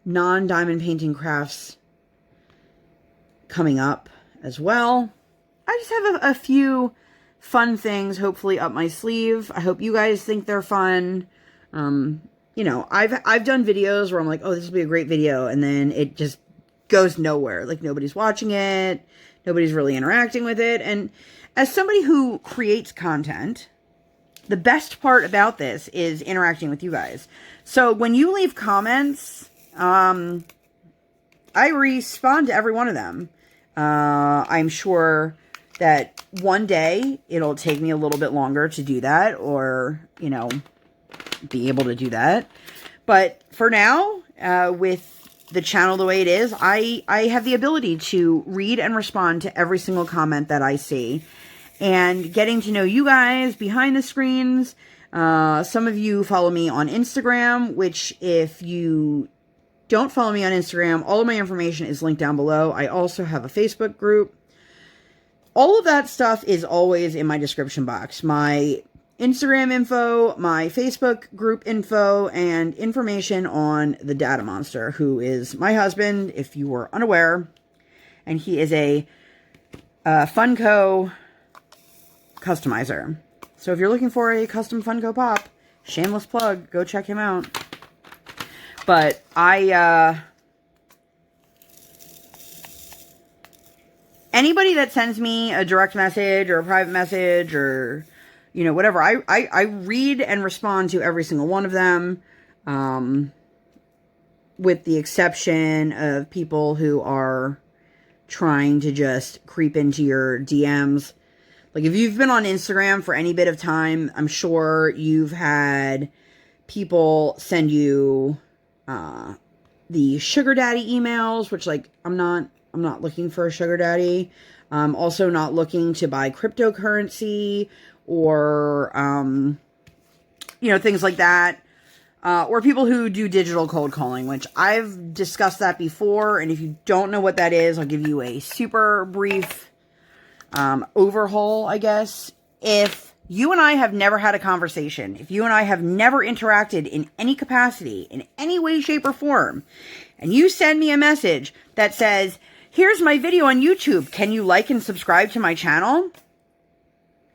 Speaker 1: non-diamond painting crafts coming up as well. I just have a few fun things hopefully up my sleeve. I hope you guys think they're fun. I've done videos where I'm like, oh, this will be a great video, and then it just goes nowhere. Like, nobody's watching it, nobody's really interacting with it. And as somebody who creates content, the best part about this is interacting with you guys. So when you leave comments, I respond to every one of them. I'm sure that one day it'll take me a little bit longer to do that, or, you know, be able to do that. But for now, with the channel the way it is, I have the ability to read and respond to every single comment that I see. And getting to know you guys behind the screens. Some of you follow me on Instagram, which if you don't follow me on Instagram, all of my information is linked down below. I also have a Facebook group. All of that stuff is always in my description box. My Instagram info, my Facebook group info, and information on the DaddaMonster, who is my husband, if you were unaware. And he is a Funko customizer. So if you're looking for a custom Funko Pop, shameless plug, go check him out. But anybody that sends me a direct message or a private message or, you know, whatever, I read and respond to every single one of them, with the exception of people who are trying to just creep into your DMs. Like, if you've been on Instagram for any bit of time, I'm sure you've had people send you the sugar daddy emails, which, like, I'm not looking for a sugar daddy. I'm also not looking to buy cryptocurrency or, you know, things like that. Or people who do digital cold calling, which I've discussed that before. And if you don't know what that is, I'll give you a super brief overhaul, I guess. If you and I have never had a conversation, if you and I have never interacted in any capacity, in any way, shape, or form, and you send me a message that says, here's my video on YouTube, can you like and subscribe to my channel?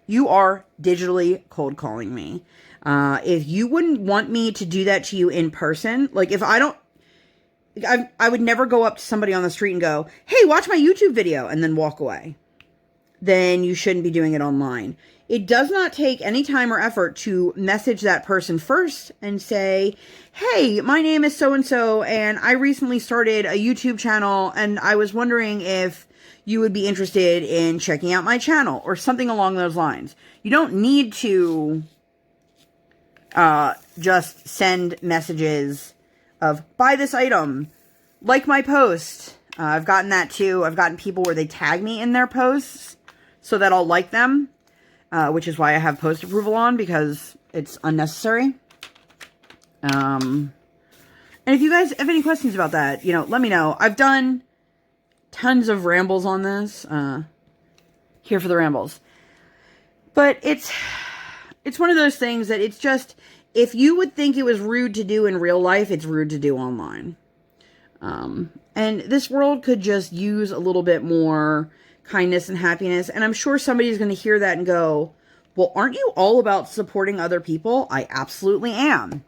Speaker 1: You are digitally cold calling me. If you wouldn't want me to do that to you in person, like if I would never go up to somebody on the street and go, hey, watch my YouTube video, and then walk away. Then you shouldn't be doing it online. It does not take any time or effort to message that person first and say, hey, my name is so-and-so, and I recently started a YouTube channel, and I was wondering if you would be interested in checking out my channel, or something along those lines. You don't need to just send messages of, buy this item, like my post. I've gotten that too. I've gotten people where they tag me in their posts so that I'll like them, which is why I have post approval on, because it's unnecessary. And if you guys have any questions about that, you know, let me know. I've done tons of rambles on this, here for the rambles. But it's one of those things that it's just, if you would think it was rude to do in real life, it's rude to do online. And this world could just use a little bit more kindness and happiness. And I'm sure somebody's going to hear that and go, well, aren't you all about supporting other people? I absolutely am.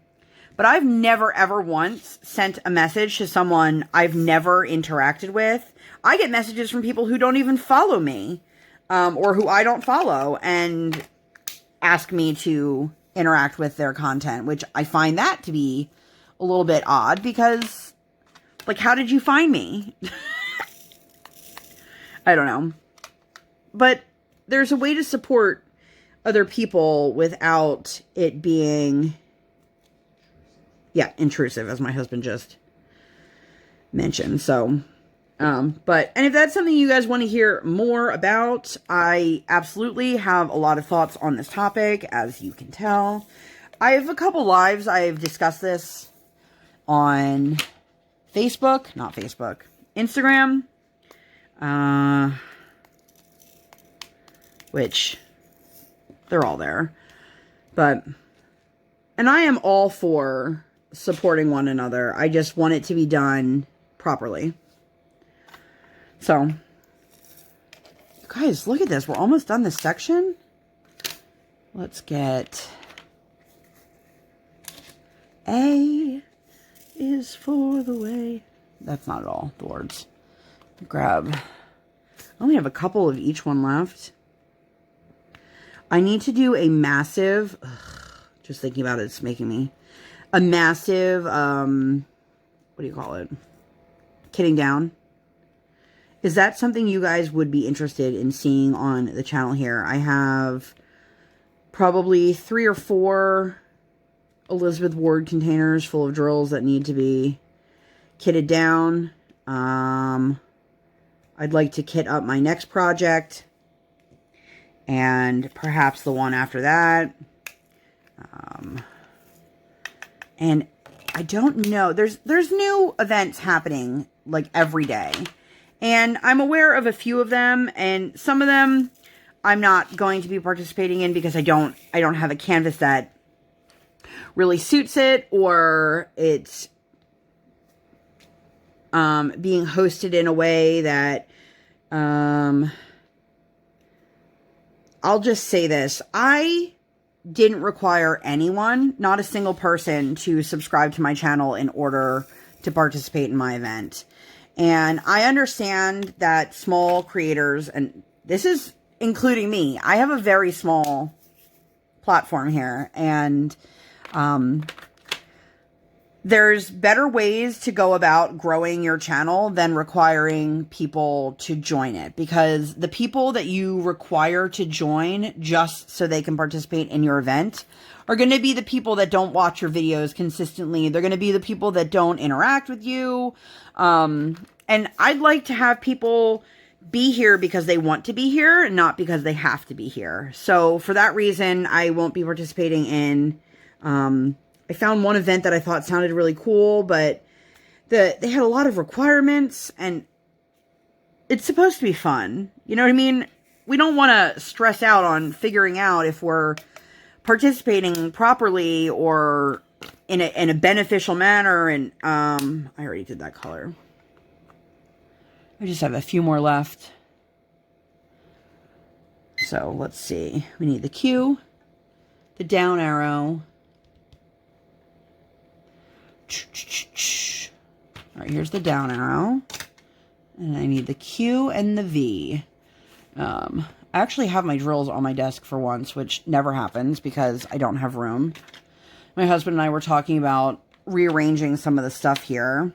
Speaker 1: But I've never, ever once sent a message to someone I've never interacted with. I get messages from people who don't even follow me, or who I don't follow, and ask me to interact with their content, which I find that to be a little bit odd, because, like, how did you find me? I don't know. But there's a way to support other people without it being, yeah, intrusive, as my husband just mentioned. So, and if that's something you guys want to hear more about, I absolutely have a lot of thoughts on this topic, as you can tell. I have a couple lives. I've discussed this on Facebook, not Facebook, Instagram, which they're all there. But, and I am all for supporting one another. I just want it to be done properly. So, guys, look at this. We're almost done this section. Let's get A is for the way. That's not at all the words. Grab. I only have a couple of each one left. I need to do a massive, just thinking about it's making me, a massive, what do you call it? Kitting down. Is that something you guys would be interested in seeing on the channel here? I have probably 3 or 4 Elizabeth Ward containers full of drills that need to be kitted down. I'd like to kit up my next project and perhaps the one after that. And I don't know. There's new events happening like every day. And I'm aware of a few of them, and some of them I'm not going to be participating in because I don't have a canvas that really suits it, or it's being hosted in a way that I'll just say this. I didn't require anyone, not a single person, to subscribe to my channel in order to participate in my event. And I understand that small creators, and this is including me, I have a very small platform here, and there's better ways to go about growing your channel than requiring people to join it, because the people that you require to join just so they can participate in your event are going to be the people that don't watch your videos consistently. They're going to be the people that don't interact with you. And I'd like to have people be here because they want to be here, not because they have to be here. So for that reason, I won't be participating in, I found one event that I thought sounded really cool, but they had a lot of requirements, and it's supposed to be fun. You know what I mean? We don't want to stress out on figuring out if we're participating properly or in a beneficial manner. And I already did that color. I just have a few more left. So let's see. We need the Q, the down arrow. All right, here's the down arrow. And I need the Q and the V. I actually have my drills on my desk for once, which never happens because I don't have room. My husband and I were talking about rearranging some of the stuff here.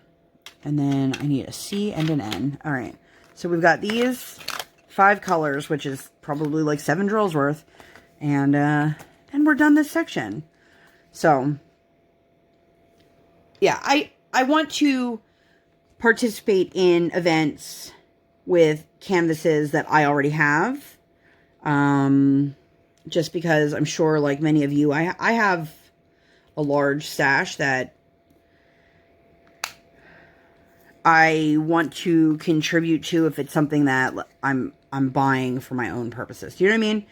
Speaker 1: And then I need a C and an N. All right. So we've got these 5 colors, which is probably like 7 drills worth. And we're done this section. So yeah, I want to participate in events with canvases that I already have. Just because I'm sure, like many of you, I have a large stash that I want to contribute to if it's something that I'm buying for my own purposes. Do you know what I mean?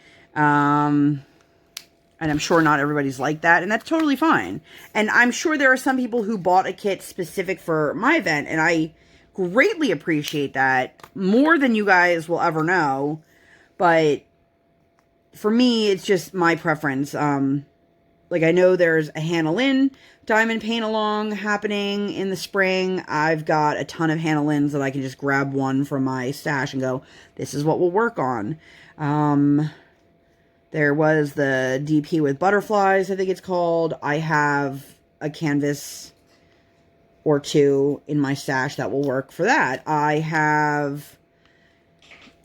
Speaker 1: And I'm sure not everybody's like that, and that's totally fine. And I'm sure there are some people who bought a kit specific for my event, and I greatly appreciate that, more than you guys will ever know. But for me, it's just my preference. Like, I know there's a Hannah Lynn diamond paint along happening in the spring. I've got a ton of Hannah Lynn's that I can just grab one from my stash and go, this is what we'll work on. There was the DP with butterflies, I think it's called. I have a canvas or 2 in my stash that will work for that. I have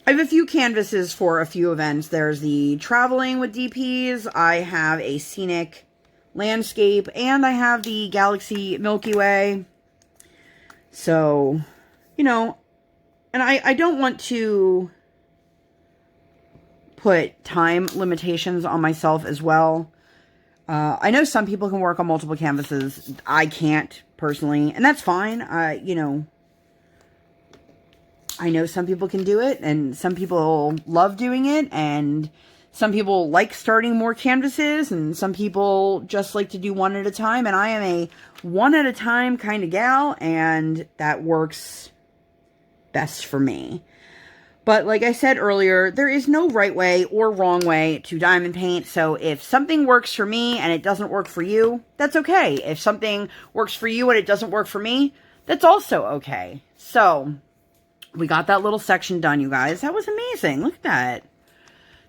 Speaker 1: a few canvases for a few events. There's the traveling with DPs. I have a scenic landscape, and I have the Galaxy Milky Way. So, you know, and I don't want to put time limitations on myself as well. I know some people can work on multiple canvases. I can't, personally, and that's fine. You know, I know some people can do it, and some people love doing it, and some people like starting more canvases, and some people just like to do one at a time, and I am a one at a time kind of gal, and that works best for me. But like I said earlier, there is no right way or wrong way to diamond paint. So if something works for me and it doesn't work for you, that's okay. If something works for you and it doesn't work for me, that's also okay. So we got that little section done, you guys. That was amazing. Look at that.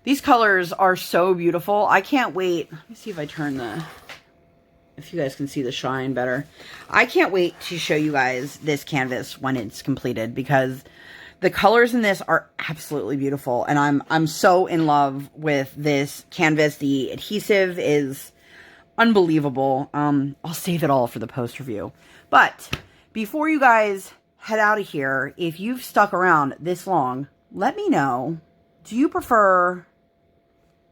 Speaker 1: These colors are so beautiful. I can't wait. Let me see if I turn if you guys can see the shine better. I can't wait to show you guys this canvas when it's completed, because The colors in this are absolutely beautiful, and I'm so in love with this canvas. The adhesive is unbelievable. I'll save it all for the post review. But before you guys head out of here, if you've stuck around this long, let me know. Do you prefer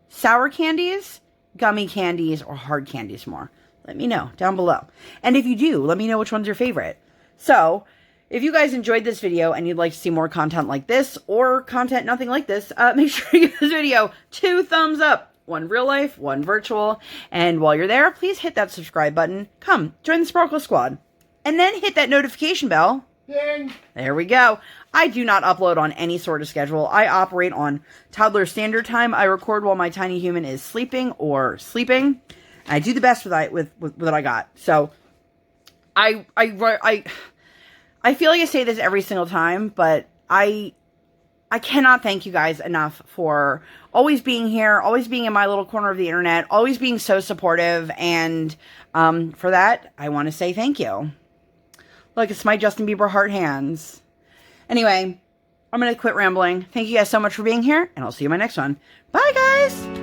Speaker 1: sour candies, gummy candies, or hard candies more? Let me know down below. And if you do, let me know which one's your favorite. So, if you guys enjoyed this video and you'd like to see more content like this, or content nothing like this, make sure you give this video 2 thumbs up. 1 real life, 1 virtual. And while you're there, please hit that subscribe button. Come, join the Sparkle Squad. And then hit that notification bell.
Speaker 2: Ding!
Speaker 1: There we go. I do not upload on any sort of schedule. I operate on toddler standard time. I record while my tiny human is sleeping or sleeping. I do the best with what I got. So, I feel like I say this every single time, but I cannot thank you guys enough for always being here, always being in my little corner of the internet, always being so supportive, and for that, I want to say thank you. Look, it's my Justin Bieber heart hands. Anyway, I'm going to quit rambling. Thank you guys so much for being here, and I'll see you in my next one. Bye, guys!